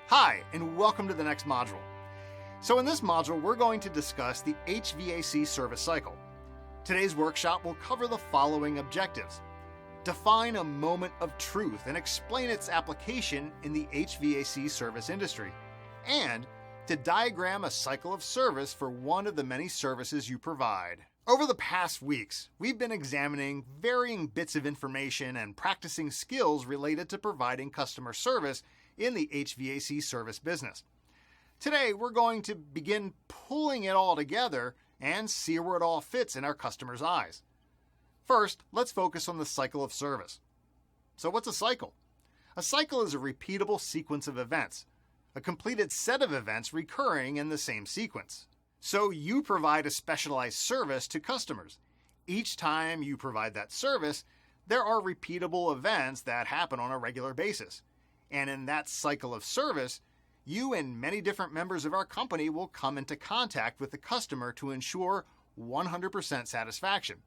Hi, and welcome to the next module. So in this module, we're going to discuss the HVAC service cycle. Today's workshop will cover the following objectives. Define a moment of truth and explain its application in the HVAC service industry. And to diagram a cycle of service for one of the many services you provide. Over the past weeks, we've been examining varying bits of information and practicing skills related to providing customer service in the HVAC service business. Today, we're going to begin pulling it all together and see where it all fits in our customers' eyes. First, let's focus on the cycle of service. So what's a cycle? A cycle is a repeatable sequence of events, a completed set of events recurring in the same sequence. So you provide a specialized service to customers. Each time you provide that service, there are repeatable events that happen on a regular basis. And in that cycle of service, you and many different members of our company will come into contact with the customer to ensure 100% satisfaction.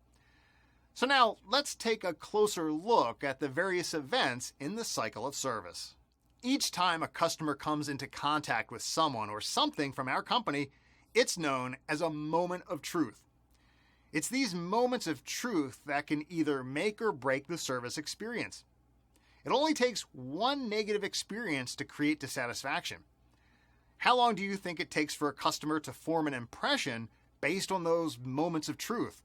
So now let's take a closer look at the various events in the cycle of service. Each time a customer comes into contact with someone or something from our company, it's known as a moment of truth. It's these moments of truth that can either make or break the service experience. It only takes one negative experience to create dissatisfaction. How long do you think it takes for a customer to form an impression based on those moments of truth?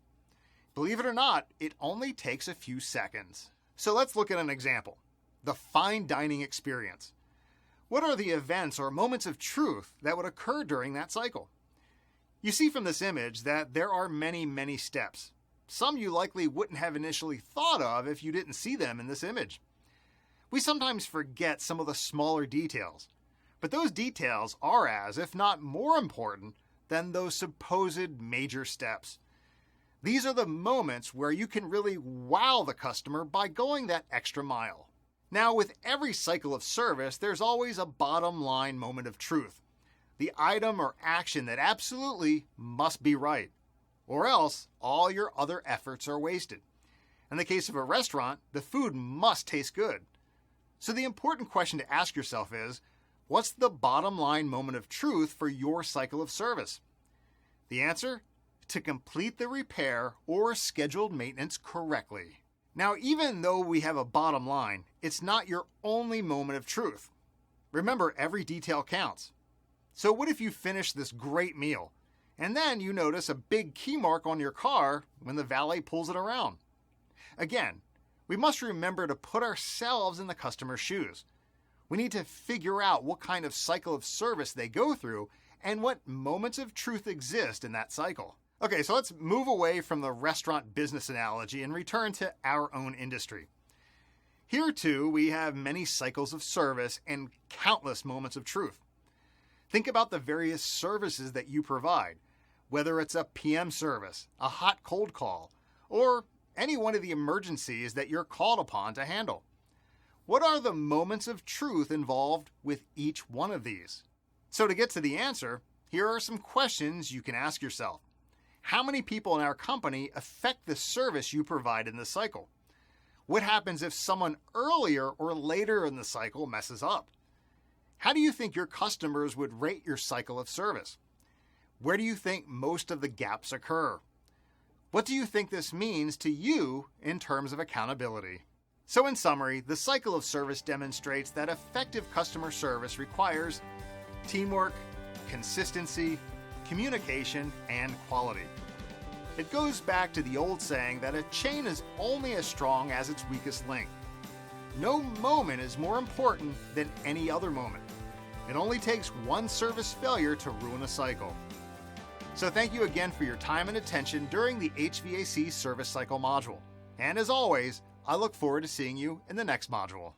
Believe it or not, it only takes a few seconds. So let's look at an example. The fine dining experience. What are the events or moments of truth that would occur during that cycle? You see from this image that there are many steps. Some you likely wouldn't have initially thought of if you didn't see them in this image. We sometimes forget some of the smaller details, but those details are as, if not more important, than those supposed major steps. These are the moments where you can really wow the customer by going that extra mile. Now, with every cycle of service, there's always a bottom line moment of truth. The item or action that absolutely must be right, or else all your other efforts are wasted. In the case of a restaurant, the food must taste good. So the important question to ask yourself is, what's the bottom line moment of truth for your cycle of service? The answer? To complete the repair or scheduled maintenance correctly. Now, even though we have a bottom line, it's not your only moment of truth. Remember, every detail counts. So what if you finish this great meal, and then you notice a big key mark on your car when the valet pulls it around? Again, we must remember to put ourselves in the customer's shoes. We need to figure out what kind of cycle of service they go through and what moments of truth exist in that cycle. Okay, so let's move away from the restaurant business analogy and return to our own industry. Here too, we have many cycles of service and countless moments of truth. Think about the various services that you provide, whether it's a PM service, a hot cold call, or any one of the emergencies that you're called upon to handle. What are the moments of truth involved with each one of these? So to get to the answer, here are some questions you can ask yourself. How many people in our company affect the service you provide in the cycle? What happens if someone earlier or later in the cycle messes up? How do you think your customers would rate your cycle of service? Where do you think most of the gaps occur? What do you think this means to you in terms of accountability? So in summary, the cycle of service demonstrates that effective customer service requires teamwork, consistency, communication, and quality. It goes back to the old saying that a chain is only as strong as its weakest link. No moment is more important than any other moment. It only takes one service failure to ruin a cycle. So thank you again for your time and attention during the HVAC service cycle module. And as always, I look forward to seeing you in the next module.